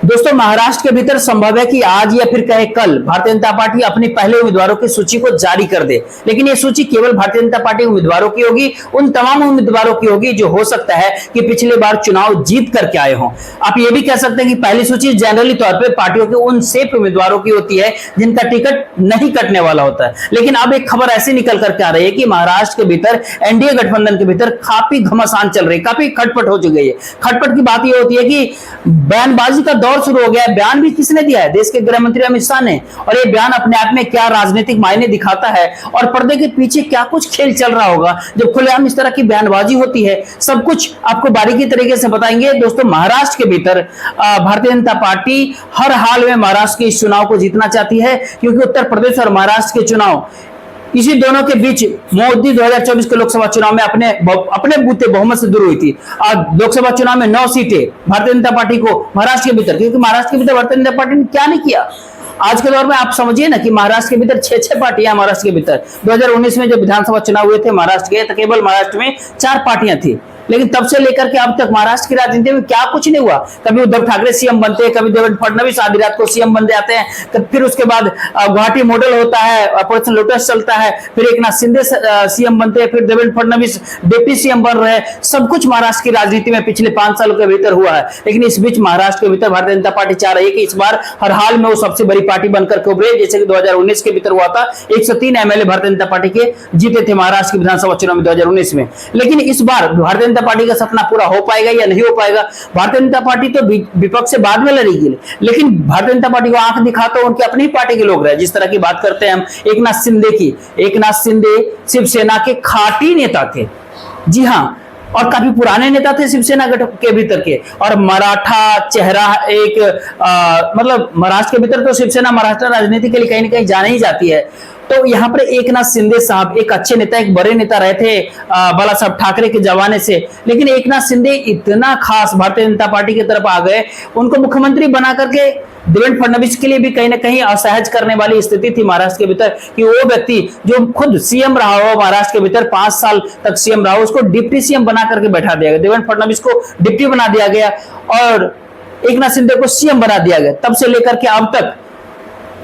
दोस्तों, महाराष्ट्र के भीतर संभव है कि आज या फिर कहे कल भारतीय जनता पार्टी अपने पहले उम्मीदवारों की सूची को जारी कर दे, लेकिन ये सूची केवल भारतीय जनता पार्टी उम्मीदवारों की होगी, उन तमाम उम्मीदवारों की होगी जो हो सकता है कि पिछले बार चुनाव जीत करके आए हों। आप ये भी कह सकते हैं कि पहली सूची जनरली तौर पर पार्टियों के उन सेफ उम्मीदवारों की होती है जिनका टिकट नहीं कटने वाला होता है। लेकिन अब एक खबर ऐसी निकल करके आ रही है कि महाराष्ट्र के भीतर एनडीए गठबंधन के भीतर काफी घमासान चल रही है, काफी खटपट हो चुकी है। खटपट की बात यह होती है कि बयानबाजी का दौर शुरू हो गया है। बयान भी किसने दिया है? देश के गृह मंत्री अमित शाह ने। और ये बयान अपने आप में क्या राजनीतिक मायने दिखाता है और पर्दे के पीछे क्या कुछ खेल चल रहा होगा जब खुलेआम इस तरह की बयानबाजी होती है, सब कुछ आपको बारीकी तरीके से बताएंगे। दोस्तों, महाराष्ट्र के भीतर भारतीय जनता पार्टी हर हाल में महाराष्ट्र के इस चुनाव को जीतना चाहती है, क्योंकि उत्तर प्रदेश और महाराष्ट्र के चुनाव इसी दोनों के बीच मोदी 2024 के लोकसभा चुनाव में अपने बूते बहुमत से दूर हुई थी। लोकसभा चुनाव में 9 सीटें भारतीय जनता पार्टी को महाराष्ट्र के भीतर, क्योंकि महाराष्ट्र के भीतर भारतीय जनता पार्टी ने क्या नहीं किया। आज के दौर में आप समझिए ना कि महाराष्ट्र के भीतर 6 पार्टियां महाराष्ट्र के भीतर 2019 में जब विधानसभा चुनाव हुए थे महाराष्ट्र के, तो केवल महाराष्ट्र में 4 पार्टियां थी। लेकिन तब से लेकर के अब तक महाराष्ट्र की राजनीति में क्या कुछ नहीं हुआ। कभी उद्धव ठाकरे सीएम बनते हैं, कभी देवेंद्र फडणवीस आधी रात को सीएम बन जाते हैं, फिर उसके बाद गुवाहाटी मॉडल होता है, ऑपरेशन लोटस चलता है, फिर एकनाथ शिंदे सीएम बनते हैं, फिर देवेंद्र फडणवीस डिप्टी सीएम बन रहे हैं। सब कुछ महाराष्ट्र की राजनीति में पिछले 5 सालों के भीतर हुआ है। लेकिन इस बीच महाराष्ट्र के भीतर भारतीय जनता पार्टी चाह रही है कि इस बार हर हाल में वो सबसे बड़ी पार्टी बनकर के उभरे, जैसे कि 2019 के भीतर हुआ था। 103 एमएलए भारतीय जनता पार्टी के जीते थे महाराष्ट्र की विधानसभा चुनाव में 2019 में। लेकिन इस बार भारतीय जनता पार्टी का सपना पूरा हो पाएगा या नहीं हो पाएगा? भारतीय जनता पार्टी तो विपक्ष से बाद में लड़ेगी, लेकिन भारतीय जनता पार्टी को आंख दिखा तो उनकी अपनी पार्टी के लोग रहे। जिस तरह की बात करते हैं हम एकनाथ शिंदे की, एकनाथ शिंदे शिवसेना के खाटी नेता थे, जी हां, और काफी पुराने नेता थे शिवसेना के भीतर के, और मराठा चेहरा एक मतलब महाराष्ट्र के भीतर तो शिवसेना महाराष्ट्र राजनीति के लिए कहीं ना कहीं जानी ही जाती है। तो यहाँ पर एकनाथ शिंदे साहब एक अच्छे नेता, एक बड़े नेता रहे थे बाला साहब ठाकरे के जमाने से। लेकिन एकनाथ शिंदे इतना खास भारतीय जनता पार्टी की तरफ आ गए, उनको मुख्यमंत्री बना करके देवेंद्र फडणवीस के लिए भी कहीं ना कहीं असहज करने वाली स्थिति थी महाराष्ट्र के भीतर कि वो व्यक्ति जो खुद सीएम रहा हो महाराष्ट्र के भीतर 5 साल तक सीएम रहा हो, उसको डिप्टी सीएम बना करके बैठा दिया गया। देवेंद्र फडणवीस को डिप्टी बना दिया गया और एकनाथ शिंदे को सीएम बना दिया गया। तब से लेकर के अब तक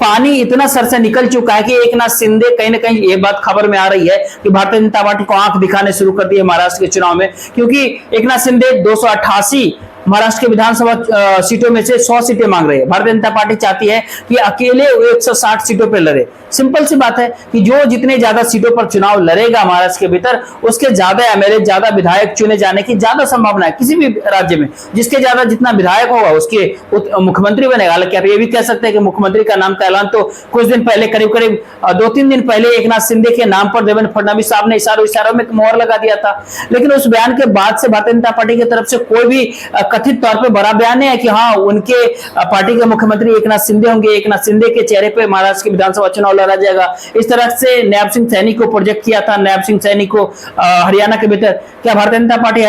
पानी इतना सर से निकल चुका है कि एकनाथ शिंदे कहीं ना कहीं ये बात खबर में आ रही है कि भारतीय जनता पार्टी को आंख दिखाने शुरू कर दी है महाराष्ट्र के चुनाव में, क्योंकि एकनाथ शिंदे 288 महाराष्ट्र के विधानसभा सीटों में से 100 सीटें मांग रही है। भारतीय जनता पार्टी चाहती है कि अकेले 160 सीटों पर लड़े। सिंपल सी बात है कि जो जितने ज्यादा सीटों पर चुनाव लड़ेगा महाराष्ट्र के भीतर, उसके ज्यादा एमएलए, ज्यादा विधायक चुने जाने की ज्यादा संभावना है किसी भी राज्य में। जिसके ज्यादा जितना विधायक होगा उसके मुख्यमंत्री बनेगा। हालांकि आप ये भी कह सकते हैं कि मुख्यमंत्री का नाम का ऐलान तो कुछ दिन पहले, करीब 2-3 दिन पहले एकनाथ शिंदे के नाम पर देवेंद्र फडणवीस साहब ने इशारों में मोहर लगा दिया था। लेकिन उस बयान के बाद से भारतीय जनता पार्टी की तरफ से कोई भी कथित तौर पे बड़ा बयान नहीं है कि हाँ उनके पार्टी के मुख्यमंत्री एकनाथ शिंदे होंगे, एकनाथ शिंदे के चेहरे पे महाराष्ट्र के विधानसभा चुनाव लड़ा जाएगा। इस तरह से नायब सिंह सैनी को प्रोजेक्ट किया था, नायब सिंह सैनी को हरियाणा के भीतर। क्या भारतीय जनता पार्टी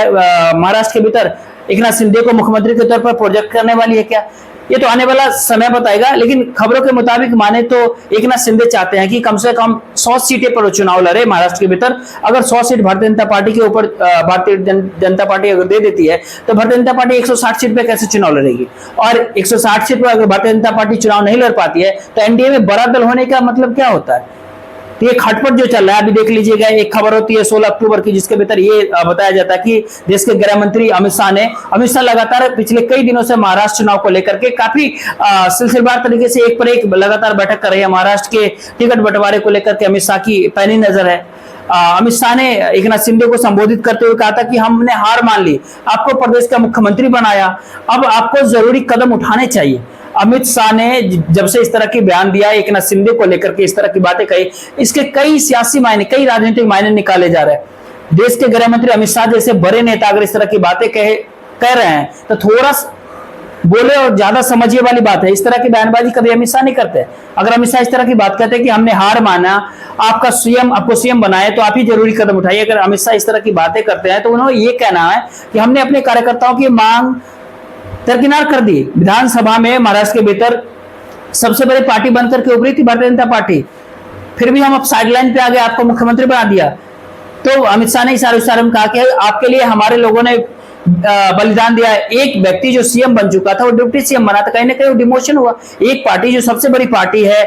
महाराष्ट्र के भीतर एकनाथ शिंदे को मुख्यमंत्री के तौर पर प्रोजेक्ट करने वाली है क्या? ये तो आने वाला समय बताएगा। लेकिन खबरों के मुताबिक माने तो एकनाथ शिंदे चाहते हैं कि कम से कम 100 सीटें पर चुनाव लड़े महाराष्ट्र के भीतर। अगर 100 सीट भारतीय जनता पार्टी के ऊपर भारतीय जनता पार्टी अगर दे देती है तो भारतीय जनता पार्टी 160 सीट पे कैसे चुनाव लड़ेगी? और 160 सीट पर अगर भारतीय जनता पार्टी चुनाव नहीं लड़ पाती है तो एनडीए में बड़ा दल होने का मतलब क्या होता है? ये खटपट जो चल रहा है, अभी देख लीजिएगा, एक खबर होती है 16 अक्टूबर की जिसके भीतर ये बताया जाता है कि देश के गृह मंत्री अमित शाह लगातार पिछले कई दिनों से महाराष्ट्र चुनाव को लेकर के काफी सिलसिलेवार तरीके से एक पर एक लगातार बैठक कर रहे हैं। महाराष्ट्र के टिकट बंटवारे को लेकर के अमित शाह की पैनी नजर है। अमित शाह ने एकनाथ शिंदे को संबोधित करते हुए कहा था कि हमने हार मान ली, आपको प्रदेश का मुख्यमंत्री बनाया, अब आपको जरूरी कदम उठाने चाहिए। अमित शाह ने जब से इस तरह की बयान दिया, एकनाथ शिंदे को लेकर के इस तरह की बातें कही, इसके कई सियासी मायने, कई राजनीतिक मायने निकाले जा रहे हैं। देश के गृह मंत्री अमित शाह जैसे बड़े नेता अगर इस तरह की बातें कह रहे हैं तो थोड़ा बोले और ज्यादा समझिए वाली बात है। इस तरह की बयानबाजी कभी अमित शाह नहीं करते। अगर अमित शाह इस तरह की बात कहते हैं कि हमने हार माना, आपको सीएम बनाए तो आप ही जरूरी कदम उठाइए, अगर अमित शाह इस तरह की बातें करते हैं तो उन्होंने ये कहना है कि हमने अपने कार्यकर्ताओं की मांग दरकिनार कर दी। विधानसभा में महाराष्ट्र के भीतर सबसे बड़ी पार्टी बनकर के उभरी थी भारतीय जनता पार्टी, फिर भी हम अब साइडलाइन पे आ गए, आपको मुख्यमंत्री बना दिया। तो अमित शाह ने इशारे में कहा कि आपके लिए हमारे लोगों ने बलिदान दिया। एक व्यक्ति जो सीएम बन चुका था वो डिप्टी सीएम बना था, कहीं ना कहीं वो डिमोशन हुआ। एक पार्टी जो सबसे बड़ी पार्टी है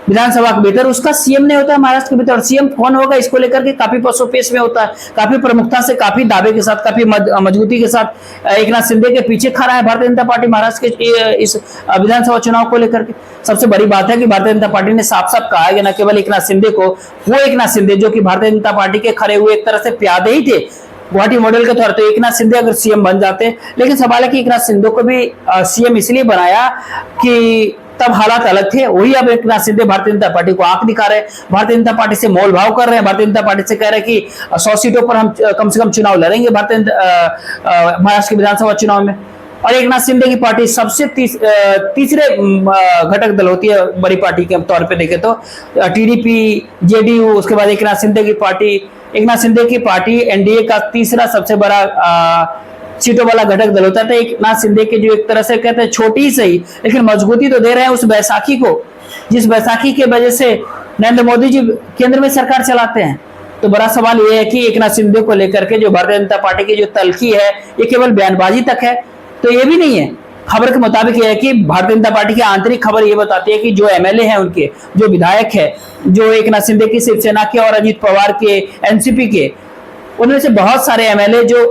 विधानसभा के भीतर, उसका सीएम नहीं होता है महाराष्ट्र के भीतर। और सीएम कौन होगा इसको लेकर के काफी पसोपेश में होता है, काफी प्रमुखता से, काफी दावे के साथ, काफी मजबूती के साथ एकनाथ शिंदे के पीछे खड़ा है भारतीय जनता पार्टी महाराष्ट्र के इस विधानसभा चुनाव को लेकर के। सबसे बड़ी बात है कि भारतीय जनता पार्टी ने साफ साफ कहा है कि न केवल एकनाथ शिंदे को, वो एकनाथ शिंदे जो कि भारतीय जनता पार्टी के खड़े हुए एक तरह से प्यादे ही थे गुवाहाटी मॉडल के तौर पर, तो एकनाथ शिंदे अगर सीएम बन जाते। लेकिन सवाल है कि एकनाथ शिंदे को भी सीएम इसलिए बनाया कि तब हालात अलग थे। वही अब एकनाथ शिंदे भारतीय जनता पार्टी को आंख दिखा रहे हैं, भारतीय जनता पार्टी से मोल भाव कर रहे हैं, भारतीय जनता पार्टी से कह रहे हैं कि 100 सीटों पर हम कम से कम चुनाव लड़ेंगे भारतीय महाराष्ट्र के विधानसभा चुनाव में। और एकनाथ शिंदे की पार्टी सबसे तीसरे घटक दल होती है बड़ी पार्टी के तौर पे देखे तो, टीडीपी, जेडीयू, उसके बाद एकनाथ शिंदे की पार्टी। एकनाथ शिंदे की पार्टी एनडीए का तीसरा सबसे बड़ा सीटों वाला घटक दल होता था। एकनाथ शिंदे के जो एक तरह से कहते हैं छोटी सही लेकिन मजबूती तो दे रहे हैं उस बैसाखी को, जिस बैसाखी के वजह से नरेंद्र मोदी जी केंद्र में सरकार चलाते हैं। तो बड़ा सवाल यह है कि एकनाथ शिंदे को लेकर के जो भारतीय जनता पार्टी की जो तल्खी है ये केवल बयानबाजी तक है, तो ये भी नहीं है। खबर के मुताबिक यह है कि भारतीय जनता पार्टी की आंतरिक खबर ये बताती है कि जो एमएलए हैं उनके, जो विधायक है, जो एकनाथ शिंदे की शिवसेना के और अजीत पवार के एनसीपी के, उनमें से बहुत सारे एमएलए जो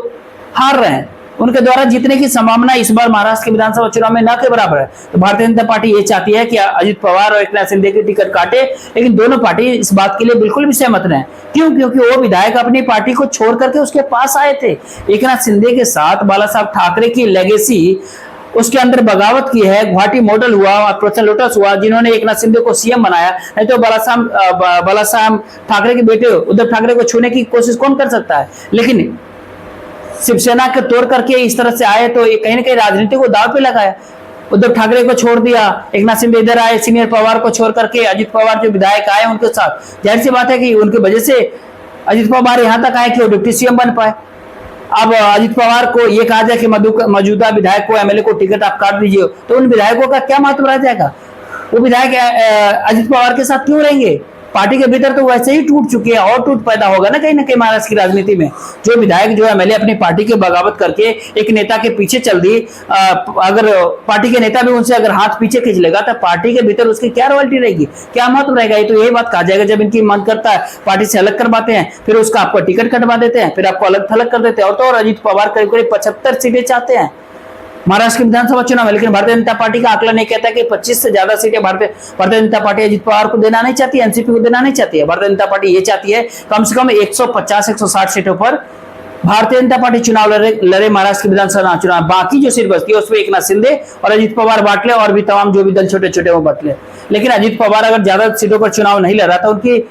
हार रहे हैं, उनके द्वारा जीतने की संभावना इस बार महाराष्ट्र के विधानसभा चुनाव में न के बराबर है। तो भारतीय जनता पार्टी ये चाहती है कि अजीत पवार और एकनाथ शिंदे की टिकट काटे, लेकिन दोनों पार्टी इस बात के लिए बिल्कुल भी सहमत नहीं। क्यों? क्योंकि वो विधायक अपनी पार्टी को छोड़ करके उसके पास आए थे। एकनाथ शिंदे के साथ बाला साहब ठाकरे की लेगेसी, उसके अंदर बगावत की है, गुवाहाटी मॉडल हुआ, ऑपरेशन लोटस हुआ, जिन्होंने एकनाथ शिंदे को सीएम बनाया। नहीं तो बाला साहब ठाकरे के बेटे उद्धव ठाकरे को छूने की कोशिश कौन कर सकता है। लेकिन शिवसेना के तोड़ करके इस तरह से आए तो कहीं ना कहीं राजनीति को दाव पे लगाया। उद्धव ठाकरे को छोड़ दिया, एकनाथ शिंदे इधर आए, सीनियर पवार को छोड़ करके अजीत पवार जो विधायक आए उनके साथ। जाहिर सी बात है कि उनकी वजह से अजीत पवार यहां तक आए कि वो डिप्टी सीएम बन पाए। अब अजीत पवार को ये कहा जाए कि मौजूदा विधायक को, एमएलए को टिकट आप काट दीजिए, तो उन विधायकों का क्या महत्व रह जाएगा? वो विधायक अजीत पवार के साथ क्यों रहेंगे? पार्टी के भीतर तो वैसे ही टूट चुकी है और टूट पैदा होगा ना कहीं महाराष्ट्र की राजनीति में। जो विधायक, जो एमएलए अपनी पार्टी के बगावत करके एक नेता के पीछे चल दी, अगर पार्टी के नेता भी उनसे अगर हाथ पीछे खींच लेगा तो पार्टी के भीतर उसकी क्या रॉयल्टी रहेगी, क्या महत्व रहेगा? ये तो यही बात कहा जाएगा जब इनकी मन करता है पार्टी से अलग करवाते हैं, फिर उसका आपको टिकट कटवा देते हैं, फिर आपको अलग थलग कर देते हैं। और तो और अजीत पवार करीब करीब 75 सीटें चाहते हैं महाराष्ट्र के विधानसभा चुनाव में। लेकिन भारतीय जनता पार्टी का आंकलन नहीं कहता कि 25 से ज्यादा सीटें भारतीय जनता पार्टी अजीत पवार को देना नहीं चाहती, एनसीपी को देना नहीं चाहती है। भारतीय जनता पार्टी ये चाहती है कम से कम 150-160 सीटों पर भारतीय जनता पार्टी चुनाव लड़े महाराष्ट्र के विधानसभा चुनाव। बाकी जो सीट बचती है उसमें एकनाथ शिंदे और अजीत पवार बांट ले, और भी तमाम जो भी दल छोटे छोटे वो बांट ले। लेकिन अजीत पवार अगर ज्यादा सीटों पर चुनाव नहीं लड़ा तो उनकी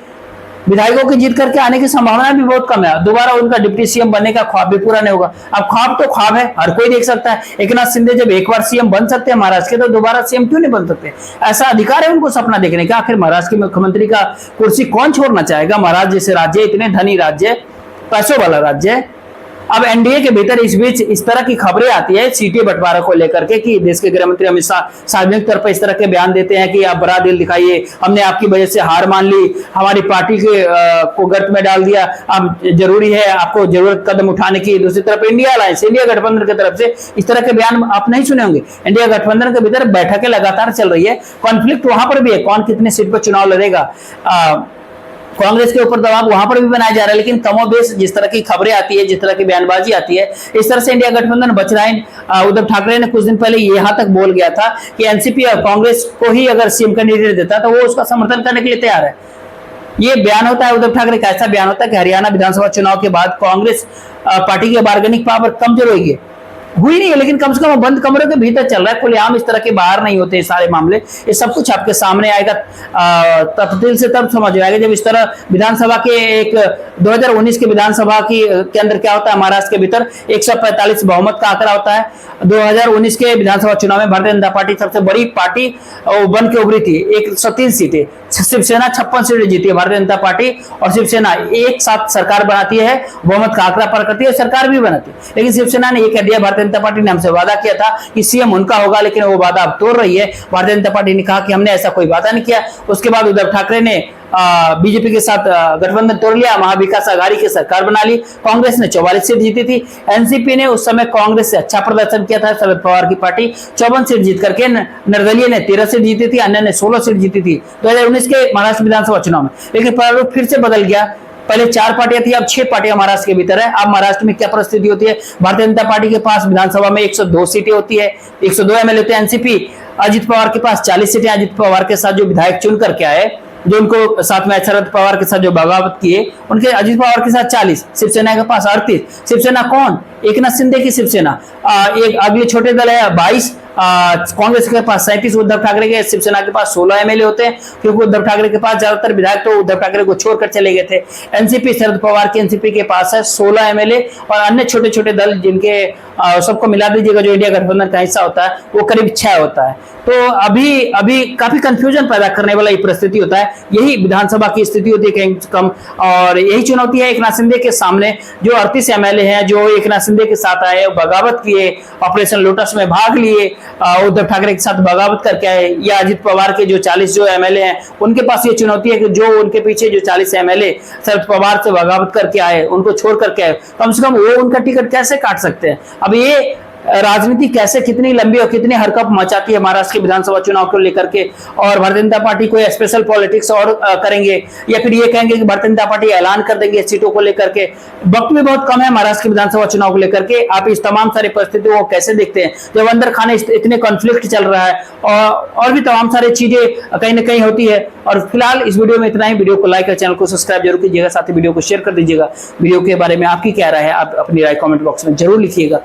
विधायकों की जीत करके आने की संभावना भी बहुत कम है। दोबारा उनका डिप्टी सीएम बनने का ख्वाब भी पूरा नहीं होगा। अब ख्वाब तो ख्वाब है, हर कोई देख सकता है। एकनाथ शिंदे जब एक बार सीएम बन सकते हैं महाराष्ट्र के, तो दोबारा सीएम क्यों नहीं बन सकते? ऐसा अधिकार है उनको सपना देखने का। आखिर महाराष्ट्र के मुख्यमंत्री का कुर्सी कौन छोड़ना चाहेगा? महाराष्ट्र जैसे राज्य, इतने धनी राज्य, पैसों वाला राज्य। अब एनडीए के भीतर इस बीच इस तरह की खबरें आती है सीटें बंटवारा को लेकर के कि देश के गृह मंत्री अमित शाह सार्वजनिक तौर पर इस तरह के बयान देते हैं कि आप बड़ा दिल दिखाइए, हमने आपकी वजह से हार मान ली, हमारी पार्टी के को गर्त में डाल दिया, अब जरूरी है आपको जरूरत कदम उठाने की। दूसरी तरफ इंडिया अलायंस, इंडिया गठबंधन की तरफ से इस तरह के बयान आप नहीं सुने होंगे। इंडिया गठबंधन के भीतर बैठकें लगातार चल रही है, कॉन्फ्लिक्ट वहां पर भी है, कौन कितने सीट पर चुनाव लड़ेगा। कांग्रेस के ऊपर दबाव वहां पर भी बनाया जा रहा है। लेकिन कमोबेश जिस तरह की खबरें आती है, जिस तरह की बयानबाजी आती है, इस तरह से इंडिया गठबंधन बच रहा है। उद्धव ठाकरे ने कुछ दिन पहले यहां तक बोल गया था कि एनसीपी और कांग्रेस को ही अगर सीएम कैंडिडेट देता तो वो उसका समर्थन करने के लिए तैयार है। ये बयान होता है उद्धव ठाकरे का, ऐसा बयान होता है कि हरियाणा विधानसभा चुनाव के बाद कांग्रेस पार्टी की बार्गेनिंग पावर कमजोर होगी। हुई नहीं है, लेकिन कम से कम बंद कमरों के भीतर चल रहा है, खुलेआम इस तरह के बाहर नहीं होते सारे मामले। ये सब कुछ आपके सामने आएगा, तफसील से तब समझ आएगा जब इस तरह विधानसभा के एक 2019 के विधानसभा के अंदर क्या होता है। महाराष्ट्र के भीतर 145 बहुमत का आंकड़ा होता है। 2019 के विधानसभा चुनाव में भारतीय जनता पार्टी सबसे बड़ी पार्टी बन के उभरी थी, 103 सीटें। शिवसेना 56 सीटें जीती है। भारतीय जनता पार्टी और शिवसेना एक साथ सरकार बनाती है, बहुमत का आंकड़ा पार करती है, सरकार भी बनाती है। लेकिन शिवसेना ने यह कह दिया भारतीय भारतीय जनता पार्टी ने हमसे वादा किया था कि सीएम उनका होगा, लेकिन वो वादा अब तोड़ रही है। भारतीय जनता पार्टी ने कहा कि हमने ऐसा कोई वादा नहीं किया। उसके बाद उद्धव ठाकरे ने बीजेपी के साथ गठबंधन तोड़ लिया, महाविकास आघाड़ी की सरकार बना ली। कांग्रेस ने 44 सीट जीती थी। एनसीपी ने उस समय कांग्रेस से अच्छा प्रदर्शन किया था। शरद पवार की पार्टी 54 सीट जीत करके, निर्दलीय ने 13 सीट जीती थी, अन्य ने 16 सीट जीती थी 2019 के महाराष्ट्र विधानसभा चुनाव में। लेकिन प्रारूप फिर से बदल गया। पहले 4 पार्टियां थी, अब 6 पार्टियां महाराष्ट्र के भीतर है। अब महाराष्ट्र में क्या परिस्थिति होती है? भारतीय जनता पार्टी के पास विधानसभा में 102 सीटें होती है, 102 एमएलए होते हैं। एनसीपी अजित पवार के पास 40 सीटें। अजित पवार के साथ जो विधायक चुन करके आए, जो उनको साथ में शरद पवार के साथ जो बगावत किए, उनके अजित पवार के साथ 40, शिवसेना के पास 38। शिवसेना कौन? एकनाथ शिंदे की शिवसेना। एक अगले छोटे दल है 22, कांग्रेस के पास 37, उद्धव ठाकरे के, शिवसेना के पास 16 एमएलए होते हैं, क्योंकि उद्धव ठाकरे के पास ज्यादातर विधायक तो उद्धव ठाकरे को छोड़कर चले गए थे। एनसीपी, शरद पवार की एनसीपी के पास है 16 एमएलए, और अन्य छोटे छोटे दल जिनके सबको मिला दीजिएगा, जो इंडिया गठबंधन का हिस्सा होता है, वो करीब 6 होता है। तो अभी काफी कंफ्यूजन पैदा करने वाला ये परिस्थिति होता है। यही विधानसभा की स्थिति होती है कहीं कम, और यही चुनौती है एकनाथ शिंदे के सामने। जो 38 एमएलए हैं, जो एकनाथ शिंदे के साथ आए, बगावत किए, ऑपरेशन लोटस में भाग लिए, उद्धव ठाकरे के साथ बगावत करके आए, या अजित पवार के जो 40 जो एमएलए हैं, उनके पास ये चुनौती है कि जो उनके पीछे जो 40 एमएलए शरद पवार से बगावत करके आए, उनको छोड़ करके आए, कम से कम वो उनका टिकट कैसे काट सकते हैं। अब ये राजनीति कैसे कितनी लंबी और कितनी हरकत मचाती है महाराष्ट्र के विधानसभा चुनाव को लेकर के, और भारतीय जनता पार्टी कोई स्पेशल पॉलिटिक्स और करेंगे, या फिर ये कहेंगे कि भारतीय जनता पार्टी ऐलान कर देंगे सीटों को लेकर के। वक्त भी बहुत कम है महाराष्ट्र के विधानसभा चुनाव को लेकर के। आप इस तमाम सारी परिस्थितियों को कैसे देखते हैं, जब अंदर खाने इतने कॉन्फ्लिक्ट चल रहा है, और भी तमाम सारी चीजें कहीं ना कहीं होती है। और फिलहाल इस वीडियो में इतना ही। वीडियो को लाइक और चैनल को सब्सक्राइब जरूर कीजिएगा, साथ ही वीडियो को शेयर कर दीजिएगा। वीडियो के बारे में आपकी क्या राय है, आप अपनी राय कमेंट बॉक्स में जरूर लिखिएगा।